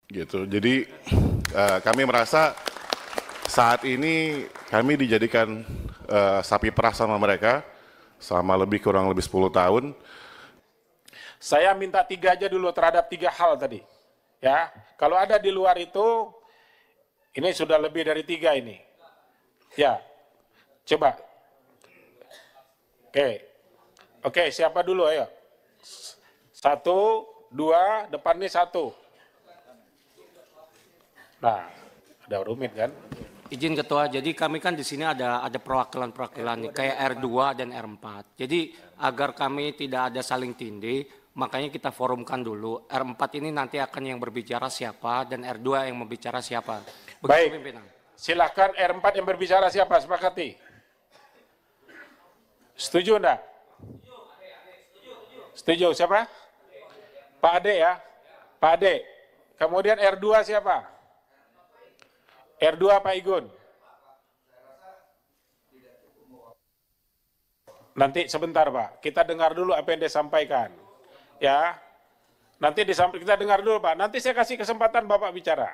gitu. Jadi kami merasa saat ini kami dijadikan sapi perah sama mereka selama kurang lebih 10 tahun. Saya minta 3 aja dulu terhadap 3 hal tadi. Ya, kalau ada di luar itu, ini sudah lebih dari 3 ini. Ya, coba. Oke, siapa dulu ayo? 1, 2, depan nih 1. Nah, ada rumit kan? Izin Ketua, jadi kami kan di sini ada perwakilan-perwakilan nih, kayak R2 dan R4. Jadi agar kami tidak ada saling tindih, makanya kita forumkan dulu. R4 ini nanti akan yang berbicara siapa dan R2 yang membicara siapa. Begitu, baik, pimpinan. Silakan R4 yang berbicara siapa, sepakati. Setuju enggak? Setuju, siapa? Pak Ade ya? Pak Ade. Kemudian R2 siapa? R2 Pak Igun. Nanti sebentar Pak, kita dengar dulu apa yang dia sampaikan. Ya, nanti kita dengar dulu Pak, nanti saya kasih kesempatan Bapak bicara.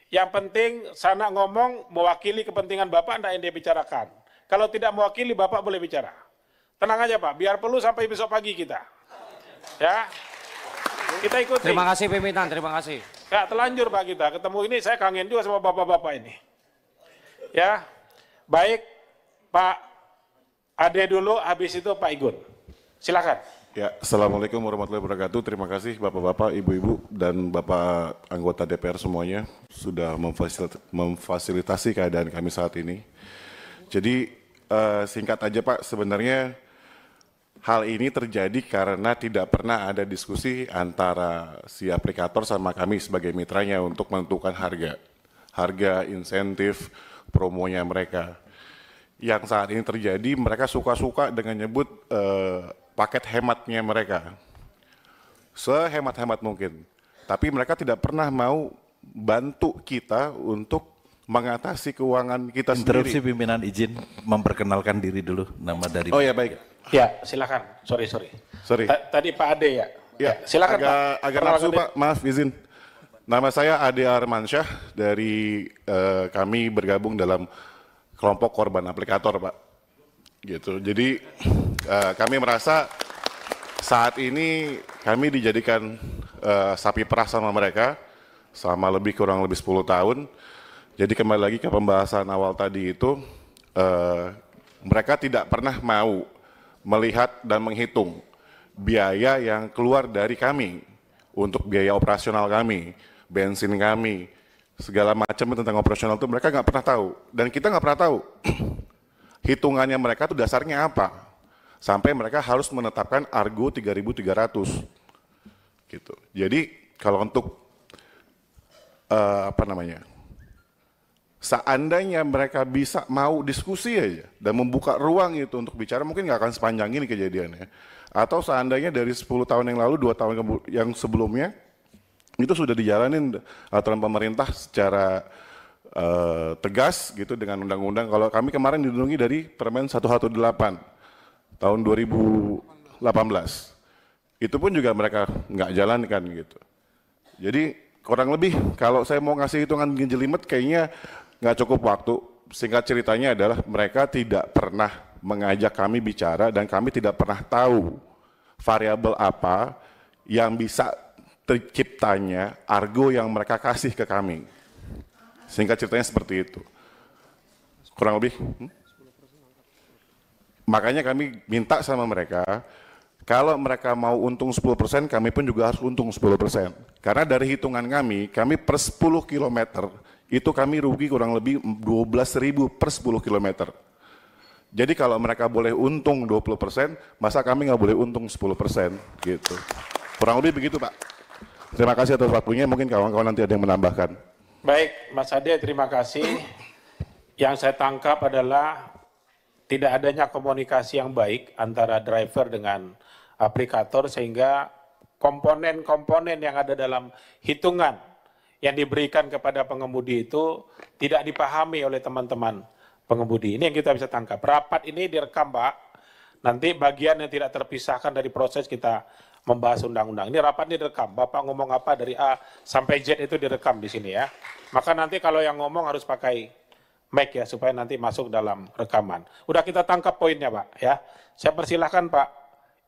Yang penting sana ngomong mewakili kepentingan Bapak, enggak yang dia bicarakan. Kalau tidak mewakili Bapak boleh bicara. Tenang aja Pak, biar perlu sampai besok pagi kita. Ya, kita ikuti. Terima kasih pimpinan, terima kasih. Ya, telanjur Pak kita, ketemu ini saya kangen juga sama bapak-bapak ini. Ya, baik Pak Ade dulu, habis itu Pak Igun. Silakan. Ya, Assalamualaikum warahmatullahi wabarakatuh. Terima kasih Bapak-bapak, Ibu-ibu, dan Bapak anggota DPR semuanya sudah memfasilitasi keadaan kami saat ini. Jadi singkat aja Pak, sebenarnya hal ini terjadi karena tidak pernah ada diskusi antara si aplikator sama kami sebagai mitranya untuk menentukan harga insentif, promonya mereka. Yang saat ini terjadi, mereka suka-suka dengan nyebut paket hematnya mereka. Sehemat-hemat mungkin. Tapi mereka tidak pernah mau bantu kita untuk mengatasi keuangan kita sendiri. Interupsi pimpinan, izin memperkenalkan diri dulu, nama dari... Oh ya, baik. Ya, silakan. Sorry. Tadi Pak Ade ya. Ya, silakan Pak. Agak nafsu Pak, maaf izin. Nama saya Ade Armansyah dari kami bergabung dalam kelompok korban aplikator Pak. Gitu. Jadi kami merasa saat ini kami dijadikan sapi perah sama mereka selama kurang lebih 10 tahun. Jadi kembali lagi ke pembahasan awal tadi itu, mereka tidak pernah mau melihat dan menghitung biaya yang keluar dari kami untuk biaya operasional kami, bensin kami, segala macam tentang operasional itu mereka nggak pernah tahu, dan kita nggak pernah tahu hitungannya mereka itu dasarnya apa, sampai mereka harus menetapkan Argo 3.300 gitu. Jadi kalau untuk seandainya mereka bisa mau diskusi aja dan membuka ruang itu untuk bicara, mungkin nggak akan sepanjang ini kejadiannya. Atau seandainya dari 10 tahun yang lalu, 2 tahun yang sebelumnya, itu sudah dijalanin aturan pemerintah secara tegas gitu dengan undang-undang. Kalau kami kemarin dilindungi dari Permen 118 tahun 2018. Itu pun juga mereka nggak jalankan gitu. Jadi kurang lebih kalau saya mau ngasih hitungan jelimet kayaknya nggak cukup waktu. Singkat ceritanya adalah mereka tidak pernah mengajak kami bicara dan kami tidak pernah tahu variabel apa yang bisa terciptanya Argo yang mereka kasih ke kami. Singkat ceritanya seperti itu. Kurang lebih. Makanya kami minta sama mereka, kalau mereka mau untung 10%, kami pun juga harus untung 10%. Karena dari hitungan kami per 10 km, itu kami rugi kurang lebih 12.000 per 10 km. Jadi kalau mereka boleh untung 20%, masa kami nggak boleh untung 10% gitu. Kurang lebih begitu Pak. Terima kasih atas waktunya, mungkin kawan-kawan nanti ada yang menambahkan. Baik, Mas Ade, terima kasih. Yang saya tangkap adalah tidak adanya komunikasi yang baik antara driver dengan aplikator, sehingga komponen-komponen yang ada dalam hitungan yang diberikan kepada pengemudi itu tidak dipahami oleh teman-teman pengemudi. Ini yang kita bisa tangkap. Rapat ini direkam Pak, nanti bagian yang tidak terpisahkan dari proses kita membahas undang-undang. Ini rapat ini direkam. Bapak ngomong apa dari A sampai Z itu direkam di sini ya. Maka nanti kalau yang ngomong harus pakai mic ya supaya nanti masuk dalam rekaman. Udah kita tangkap poinnya Pak ya. Saya persilahkan Pak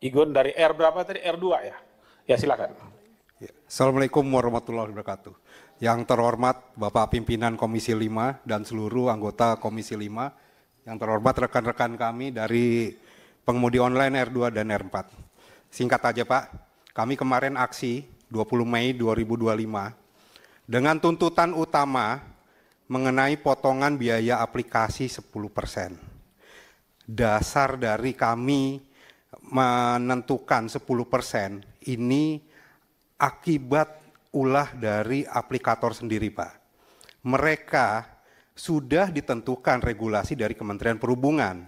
Igun dari R berapa tadi? R2 ya. Ya silakan. Assalamualaikum warahmatullahi wabarakatuh. Yang terhormat Bapak Pimpinan Komisi 5 dan seluruh anggota Komisi 5, yang terhormat rekan-rekan kami dari pengemudi online R2 dan R4. Singkat aja Pak, kami kemarin aksi 20 Mei 2025 dengan tuntutan utama mengenai potongan biaya aplikasi 10%. Dasar dari kami menentukan 10% ini akibat ulah dari aplikator sendiri Pak. Mereka sudah ditentukan regulasi dari Kementerian Perhubungan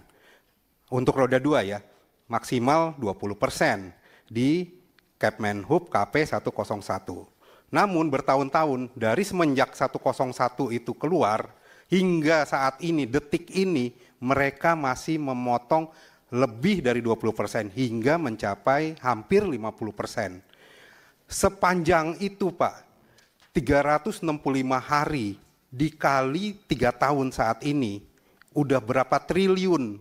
untuk roda 2 ya, maksimal 20% di Kepmenhub KP 101. Namun bertahun-tahun dari semenjak 101 itu keluar hingga saat ini, detik ini, mereka masih memotong lebih dari 20% hingga mencapai hampir 50%. Sepanjang itu Pak, 365 hari dikali 3 tahun saat ini, udah berapa triliun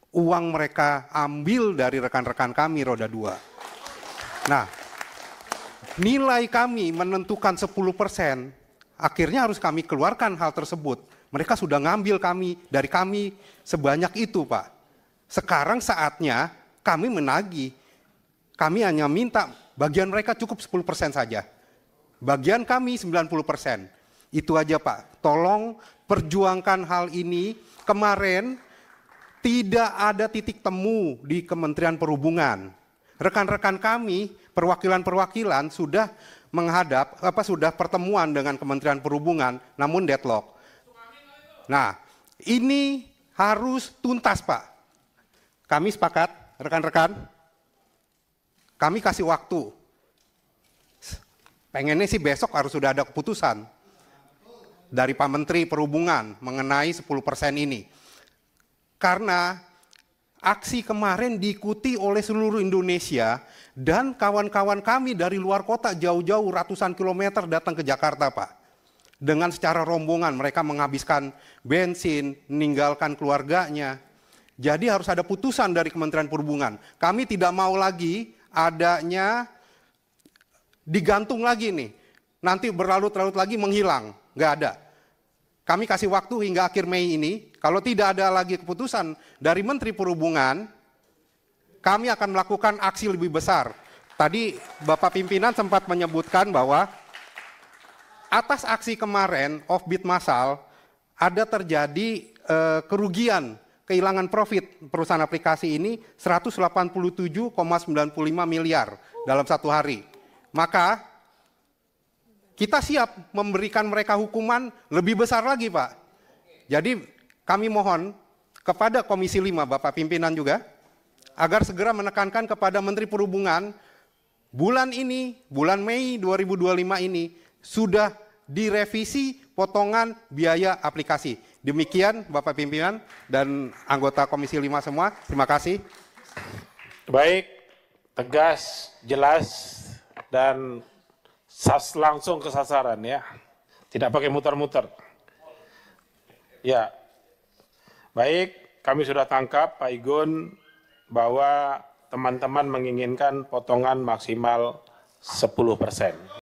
uang mereka ambil dari rekan-rekan kami roda 2. Nah, nilai kami menentukan 10%, akhirnya harus kami keluarkan hal tersebut. Mereka sudah ngambil dari kami sebanyak itu Pak. Sekarang saatnya kami menagih. Kami hanya minta bagian mereka cukup 10% saja. Bagian kami 90%. Itu aja Pak. Tolong perjuangkan hal ini. Kemarin tidak ada titik temu di Kementerian Perhubungan. Rekan-rekan kami, perwakilan-perwakilan sudah sudah pertemuan dengan Kementerian Perhubungan, namun deadlock. Nah, ini harus tuntas Pak. Kami sepakat, rekan-rekan, kami kasih waktu. Pengennya sih besok harus sudah ada keputusan dari Pak Menteri Perhubungan mengenai 10% ini. Karena aksi kemarin diikuti oleh seluruh Indonesia dan kawan-kawan kami dari luar kota jauh-jauh ratusan kilometer datang ke Jakarta Pak. Dengan secara rombongan mereka menghabiskan bensin, meninggalkan keluarganya. Jadi harus ada putusan dari Kementerian Perhubungan. Kami tidak mau lagi adanya digantung lagi nih. Nanti berlarut-larut lagi menghilang, nggak ada. Kami kasih waktu hingga akhir Mei ini, kalau tidak ada lagi keputusan dari Menteri Perhubungan, kami akan melakukan aksi lebih besar. Tadi Bapak Pimpinan sempat menyebutkan bahwa atas aksi kemarin, offbeat massal, ada terjadi kerugian, kehilangan profit perusahaan aplikasi ini 187,95 miliar dalam satu hari. Maka kita siap memberikan mereka hukuman lebih besar lagi Pak. Jadi kami mohon kepada Komisi 5 Bapak Pimpinan juga, agar segera menekankan kepada Menteri Perhubungan, bulan ini, bulan Mei 2025 ini, sudah direvisi potongan biaya aplikasi. Demikian Bapak Pimpinan dan anggota Komisi 5 semua, terima kasih. Baik, tegas, jelas, dan langsung ke sasaran ya, tidak pakai muter-muter. Ya, baik, kami sudah tangkap Pak Igun bahwa teman-teman menginginkan potongan maksimal 10%.